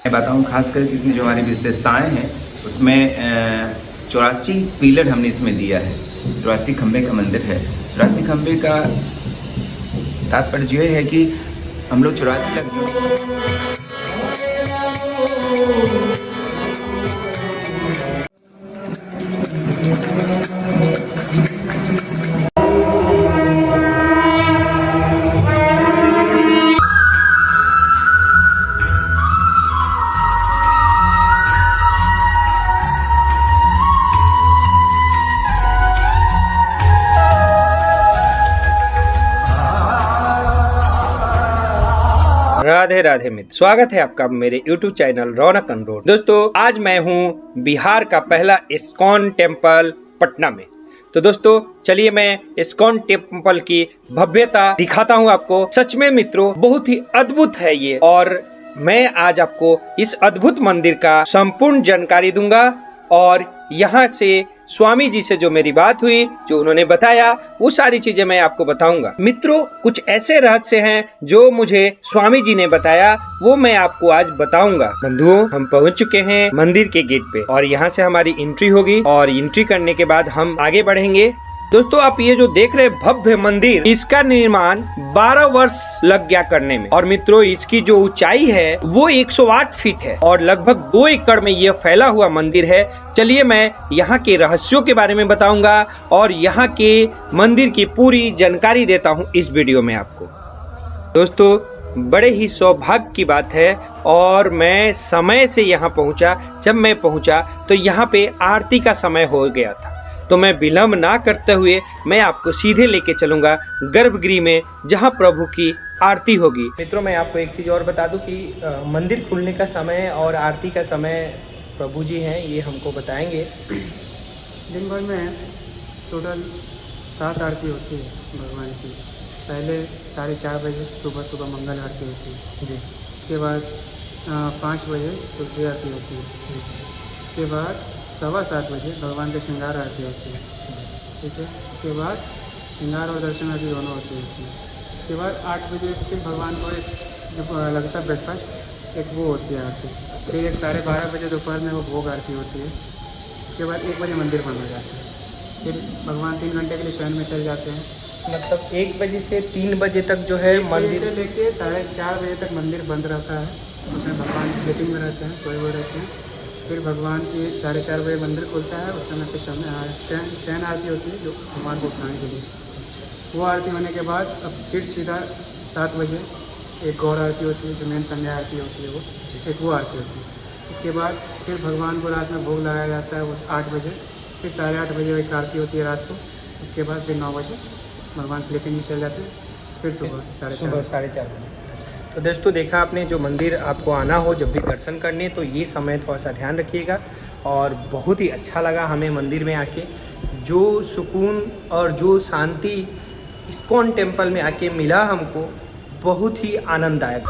मैं बताऊँ खास करके इसमें जो हमारी विशेषताएँ हैं उसमें 84 पिलर हमने इसमें दिया है। 84 खंबे का मंदिर है। 84 खंबे का तात्पर्य यह है कि हम लोग 84 लग राधे राधे मित्र, स्वागत है आपका मेरे YouTube चैनल रौनक अनरोड। दोस्तों, आज मैं हूँ बिहार का पहला इस्कॉन टेम्पल पटना में। तो दोस्तों चलिए मैं इस्कॉन टेम्पल की भव्यता दिखाता हूँ आपको। सच में मित्रों बहुत ही अद्भुत है ये, और मैं आज आपको इस अद्भुत मंदिर का संपूर्ण जानकारी दूंगा और यहाँ से स्वामी जी से जो मेरी बात हुई, जो उन्होंने बताया, वो सारी चीजें मैं आपको बताऊंगा। मित्रों, कुछ ऐसे रहस्य हैं जो मुझे स्वामी जी ने बताया, वो मैं आपको आज बताऊंगा। बंधुओं, हम पहुंच चुके हैं मंदिर के गेट पे और यहाँ से हमारी एंट्री होगी और एंट्री करने के बाद हम आगे बढ़ेंगे। दोस्तों, आप ये जो देख रहे भव्य मंदिर, इसका निर्माण 12 वर्ष लग गया करने में। और मित्रों, इसकी जो ऊंचाई है वो 108 फीट है और लगभग 2 एकड़ में ये फैला हुआ मंदिर है। चलिए मैं यहाँ के रहस्यों के बारे में बताऊंगा और यहाँ के मंदिर की पूरी जानकारी देता हूँ इस वीडियो में आपको। दोस्तों, बड़े ही सौभाग्य की बात है और मैं समय से यहाँ पहुँचा। जब मैं पहुँचा तो यहाँ पे आरती का समय हो गया था, तो मैं विलंब ना करते हुए मैं आपको सीधे लेके चलूंगा गर्भगृह में, जहां प्रभु की आरती होगी। मित्रों, मैं आपको एक चीज़ और बता दूं कि मंदिर खुलने का समय और आरती का समय प्रभु जी हैं, ये हमको बताएंगे। दिन भर में टोटल 7 आरती होती है भगवान की। पहले 4:30 बजे सुबह मंगल आरती होती है जी। उसके बाद 5 बजे तुलसी आरती होती है। उसके बाद 7:15 बजे भगवान के श्रृंगार आरती होती है, ठीक है। उसके बाद श्रृंगार और दर्शन आरती दोनों होती है इसमें। उसके बाद 8 बजे फिर भगवान को एक जो लगता है ब्रेकफास्ट, एक वो होती है आरती। फिर 12:30 बजे दोपहर में वो भोग आरती होती है। उसके बाद 1 बजे मंदिर बंद हो जाता है। फिर भगवान 3 घंटे के लिए शयन में चल जाते हैं। मतलब 1 बजे से 3 बजे तक जो है मंदिर से लेके 4:30 बजे तक मंदिर बंद रहता है। उसमें भगवान स्लीपिंग में रहते हैं, सोए हुए रहते हैं। फिर भगवान की 4:30 बजे मंदिर खुलता है। उस समय फिर शयन आरती होती है, जो भगवान को उठाने के लिए। वो आरती होने के बाद अब फिर सीधा 7 बजे एक गौर आरती होती है, जो मेन संध्या आरती होती है, वो आरती होती है। उसके बाद फिर भगवान को रात में भोग लगाया जाता है उस 8 बजे। फिर 8:30 बजे एक आरती होती है रात को। उसके बाद फिर 9 बजे भगवान स्लीपिंग में चल जाते हैं। फिर सुबह 4:30 बजे। तो दोस्तों, देखा आपने, जो मंदिर आपको आना हो जब भी दर्शन करने, तो ये समय थोड़ा सा ध्यान रखिएगा। और बहुत ही अच्छा लगा हमें मंदिर में आके, जो सुकून और जो शांति इस्कॉन टेम्पल में आके मिला हमको, बहुत ही आनंददायक।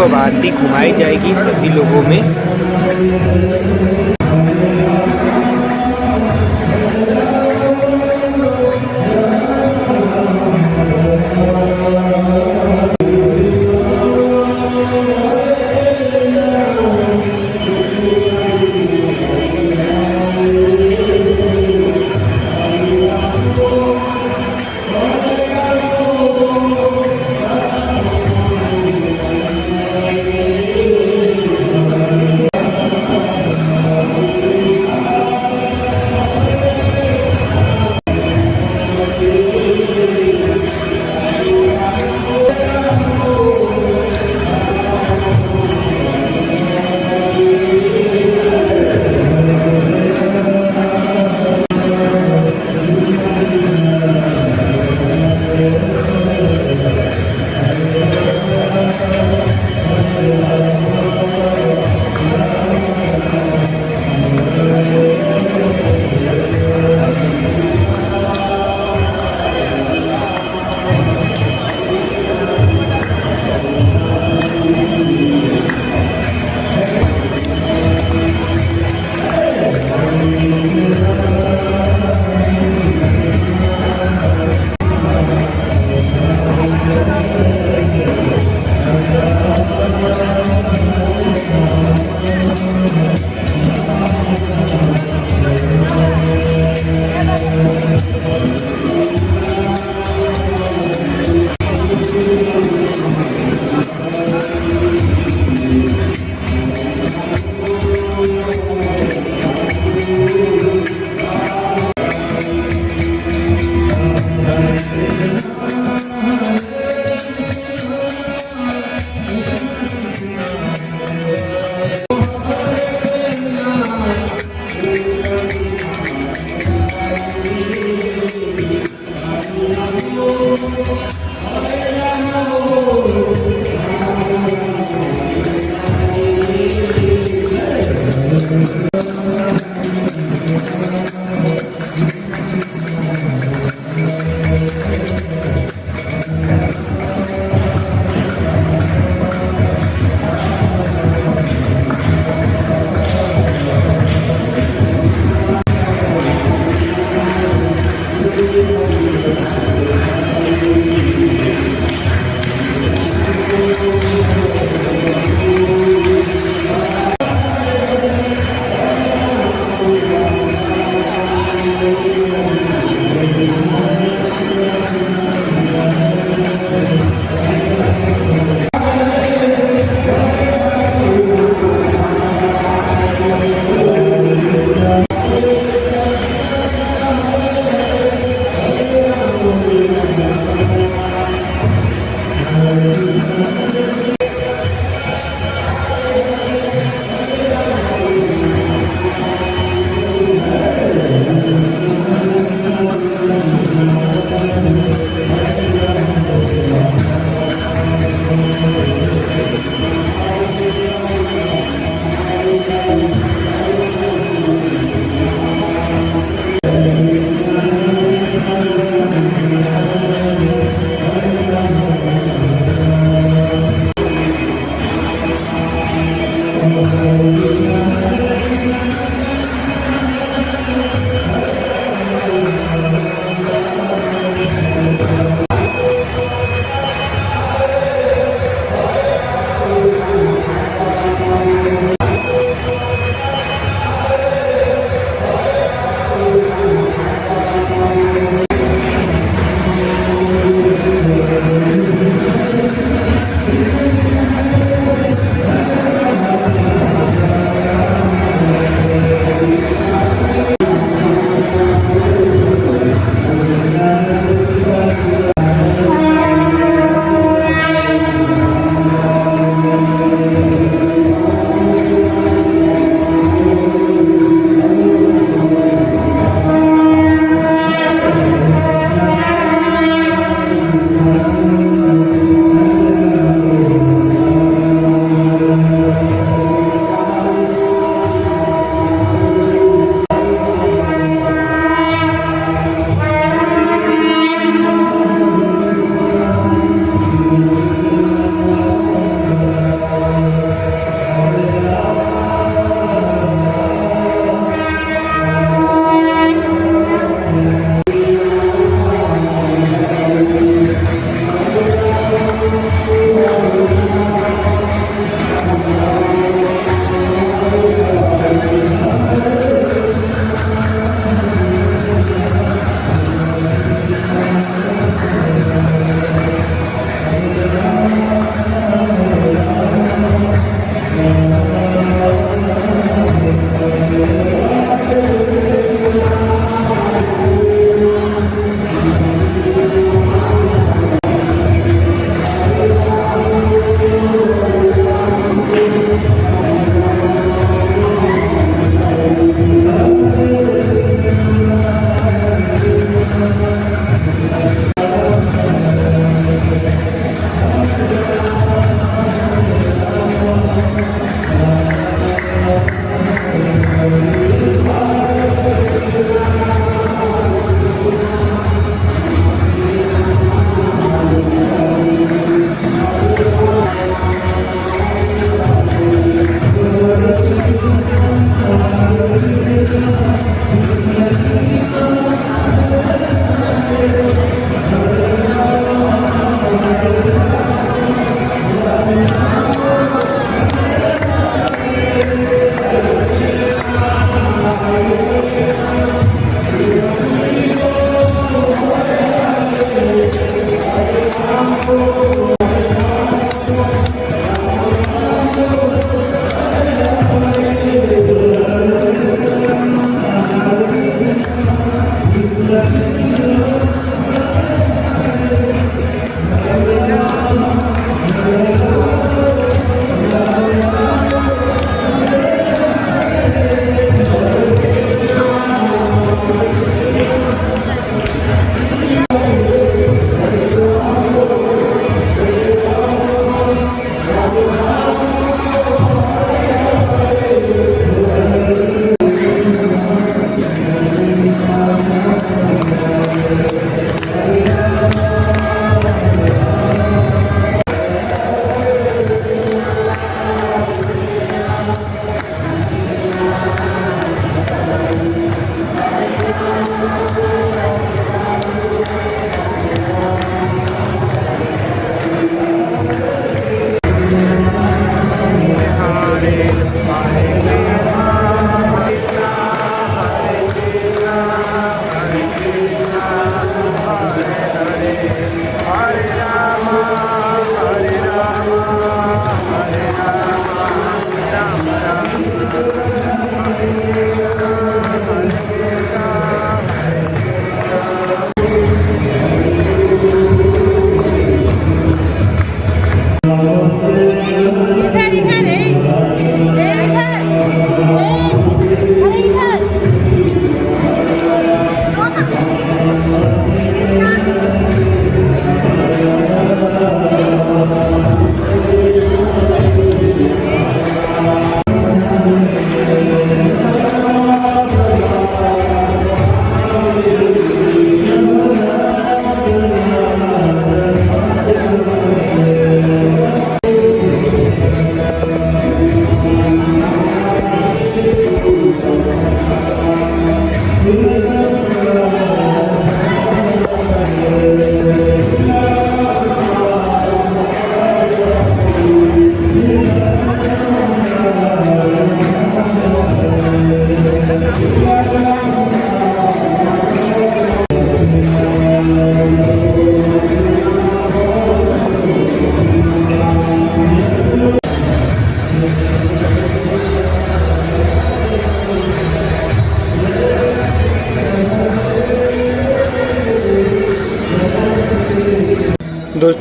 अब आरती घुमाई जाएगी सभी लोगों में।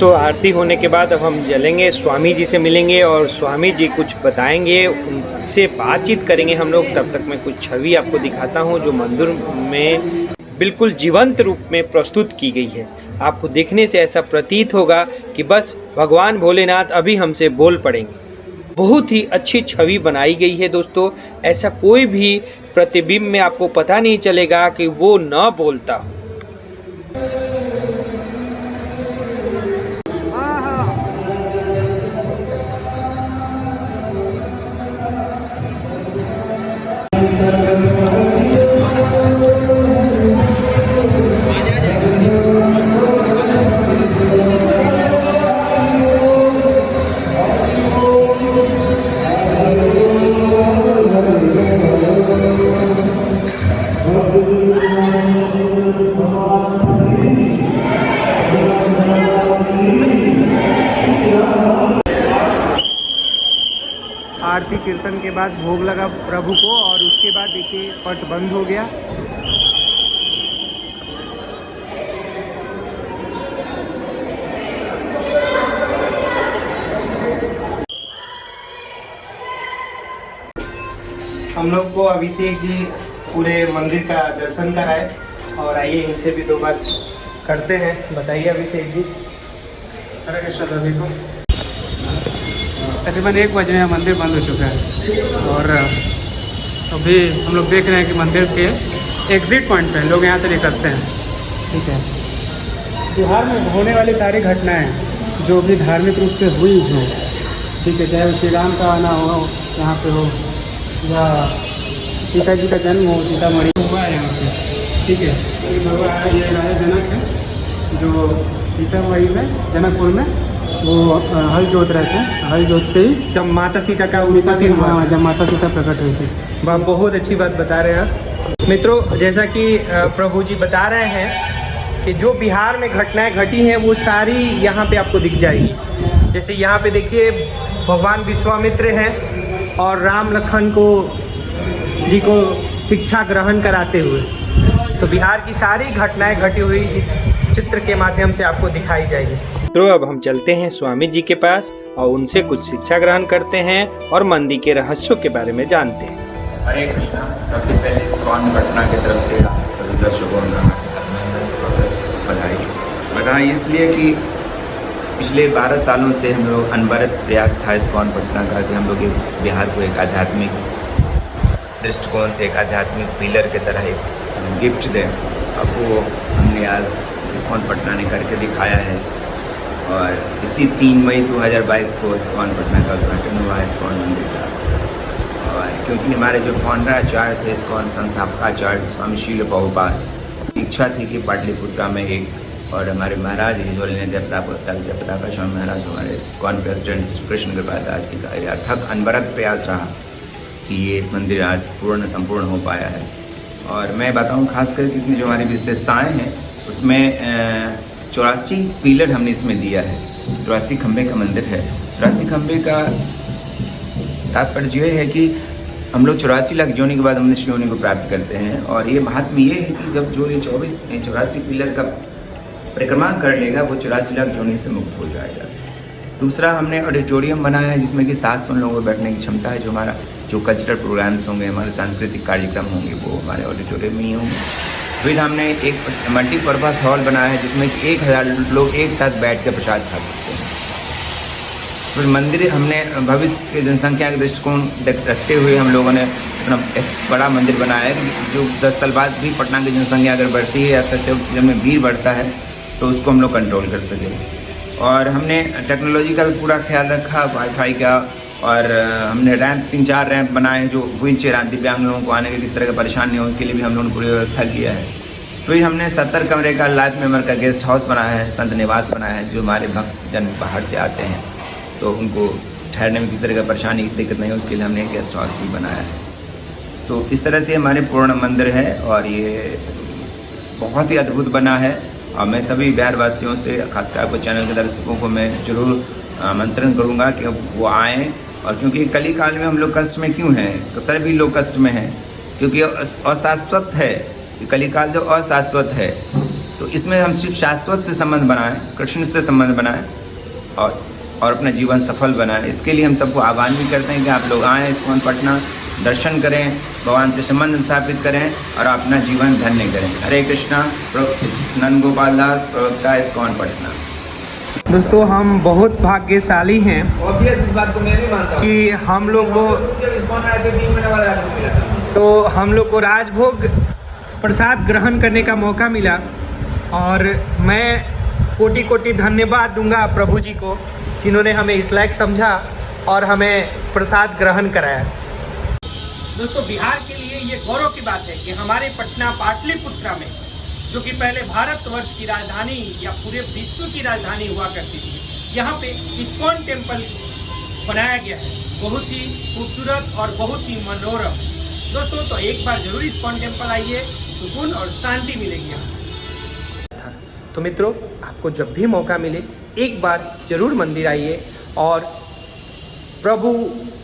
दोस्तों आरती होने के बाद अब हम चलेंगे, स्वामी जी से मिलेंगे और स्वामी जी कुछ बताएंगे, उनसे बातचीत करेंगे हम लोग। तब तक मैं कुछ छवि आपको दिखाता हूँ जो मंदिर में बिल्कुल जीवंत रूप में प्रस्तुत की गई है। आपको देखने से ऐसा प्रतीत होगा कि बस भगवान भोलेनाथ अभी हमसे बोल पड़ेंगे। बहुत ही अच्छी छवि बनाई गई है दोस्तों। ऐसा कोई भी प्रतिबिंब में आपको पता नहीं चलेगा कि वो न बोलता हो। आरती कीर्तन के बाद भोग लगा प्रभु को और उसके बाद देखिए पट बंद हो गया। हम लोग को अभिषेक जी पूरे मंदिर का दर्शन कराए और आइए इनसे भी दो बात करते हैं। बताइए अभिषेक जी। हरे कृष्ण सभी को। तकरीबन 1 बजे में मंदिर बंद हो चुका है और अभी हम लोग देख रहे हैं कि मंदिर के एग्ज़िट पॉइंट पे लोग यहाँ से निकलते हैं। ठीक है, बिहार में होने वाली सारी घटनाएं जो भी धार्मिक रूप से हुई हैं, ठीक है, चाहे श्री राम का आना हो यहाँ पे हो या सीता जी का जन्म हो, सीतामढ़ी हुआ है यहाँ पे। ठीक है, ये भगवान ये राजा जनक है जो सीतामढ़ी में जनकपुर में वो हल जोत रहे थे। हल जोतते ही जब माता सीता का उत्पत्ति हुआ, जब माता सीता प्रकट हुई थी। बहुत अच्छी बात बता रहे हैं आप मित्रों। जैसा कि प्रभु जी बता रहे हैं कि जो बिहार में घटनाएं घटी हैं वो सारी यहाँ पे आपको दिख जाएगी। जैसे यहाँ पे देखिए भगवान विश्वामित्र हैं और राम लखन को जी को शिक्षा ग्रहण कराते हुए, तो बिहार की सारी घटनाएं घटी हुई इस चित्र के माध्यम से आपको दिखाई जाएगी। तो अब हम चलते हैं स्वामी जी के पास और उनसे कुछ शिक्षा ग्रहण करते हैं और मंदिर के रहस्यों के बारे में जानते हैं। हरे कृष्णा। सबसे पहले इस्कॉन पटना की तरफ से सभी दर्शकों का स्वागत, बधाई इसलिए कि पिछले 12 सालों से हम लोग अनवरत प्रयास था इस्कॉन पटना का कि हम लोग बिहार को एक आध्यात्मिक दृष्टिकोण से एक आध्यात्मिक पिलर की तरह एक गिफ्ट दें। अब वो हमने आज इस्कॉन पटना ने करके दिखाया है और इसी 3 मई 2022 को इस्कॉन पटना का उद्घाटन हुआ है इस्कॉन मंदिर का। और क्योंकि हमारे जो फाउंडर आचार्य थे इस्कॉन संस्थापकाचार्य स्वामी शील प्रभुपाद, इच्छा थी कि पाटलिपुत्रा में एक, और हमारे महाराज हिजोल जयप्रताप स्वामी महाराज हमारे इस्कॉन प्रेसिडेंट कृष्ण कृपादास जी का अथक अनवरत प्रयास रहा कि ये मंदिर आज संपूर्ण हो पाया है। और मैं बताऊँ खास करके इसमें जो हमारी विशेषताएँ हैं उसमें 84 पिलर हमने इसमें दिया है। 84 खंबे का मंदिर है। 84 खंबे का तात्पर्य यह है कि हम लोग 84 लाख योनि के बाद मनुष्य योनि को प्राप्त करते हैं। और ये महात्म्य ये है कि जब जो ये 84 पिलर का परिक्रमा कर लेगा वो 84 लाख योनि से मुक्त हो जाएगा। दूसरा, हमने ऑडिटोरियम बनाया है जिसमें कि 700 लोगों को बैठने की क्षमता है। जो हमारा जो कल्चरल प्रोग्राम्स होंगे, हमारे सांस्कृतिक कार्यक्रम होंगे, वो हमारे ऑडिटोरियम में ही होंगे। फिर हमने एक मल्टीपर्पज़ हॉल बनाया है जिसमें 1000 लोग एक साथ बैठ कर प्रसाद खा सकते हैं। फिर मंदिर हमने भविष्य के जनसंख्या के दृष्टिकोण रखते हुए हम लोगों ने अपना एक बड़ा मंदिर बनाया है जो 10 साल बाद भी पटना की जनसंख्या अगर बढ़ती है या सीजन में भीड़ बढ़ता है तो उसको हम लोग कंट्रोल कर सकें। और हमने टेक्नोलॉजी का भी पूरा ख्याल रखा, वाईफाई का, और हमने रैंप 3-4 रैंप बनाए जो व्हीलचेयर दिव्यांग लोगों को आने के किस तरह का परेशानी हो उसके लिए भी हम लोगों ने पूरी व्यवस्था किया है। फिर हमने 70 कमरे का लाइफ मेंबर का गेस्ट हाउस बनाया है, संत निवास बनाया है। जो हमारे भक्त जन बाहर से आते हैं तो उनको ठहरने में किसी तरह का परेशानी दिक्कत नहीं हो उसके लिए हमने गेस्ट हाउस भी बनाया है। तो इस तरह से हमारे पूर्ण मंदिर है और ये बहुत ही अद्भुत बना है। और मैं सभी बिहार वासियों से, खासकर आपको चैनल के दर्शकों को मैं जरूर आमंत्रण करूँगा कि वो आएँ। और क्योंकि कली काल में हम लोग कष्ट में क्यों हैं, सभी लोग कष्ट में हैं क्योंकि अशाश्वत है। कली काल जो अशाश्वत है तो इसमें हम सिर्फ शाश्वत से संबंध बनाएं, कृष्ण से संबंध बनाएं और अपना जीवन सफल बनाएं। इसके लिए हम सबको आह्वान भी करते हैं कि आप लोग आएँ इस्कॉन पटना, दर्शन करें, भगवान से संबंध स्थापित करें और अपना जीवन धन्य करें। हरे कृष्णा। नंद गोपाल दास, प्रवक्ता इस्कॉन पटना। दोस्तों हम बहुत भाग्यशाली हैं ऑब्वियस, इस बात को मैं भी मानता हूँ कि हम लोग को जब इस्कॉन आए थे 3 महीने बाद रात को मिला था। तो हम लोग को राजभोग प्रसाद ग्रहण करने का मौका मिला और मैं कोटि कोटि धन्यवाद दूंगा प्रभु जी को, जिन्होंने हमें इस लायक समझा और हमें प्रसाद ग्रहण कराया। दोस्तों बिहार के लिए ये गौरव की बात है कि हमारे पटना पाटलिपुत्रा में, जो कि पहले भारतवर्ष की राजधानी या पूरे विश्व की राजधानी हुआ करती थी, यहाँ पे इस्कॉन टेम्पल बनाया गया है। बहुत ही खूबसूरत और बहुत ही मनोरम। दोस्तों तो एक बार जरूर इस्कॉन टेम्पल आइए, सुकून और शांति मिलेगी यहाँ। तो मित्रों, आपको जब भी मौका मिले एक बार जरूर मंदिर आइए और प्रभु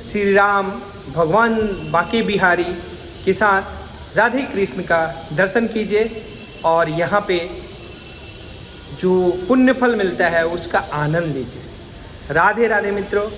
श्री राम, भगवान बांके बिहारी के साथ राधे कृष्ण का दर्शन कीजिए और यहाँ पे जो पुण्य फल मिलता है उसका आनंद लीजिए। राधे राधे मित्रों।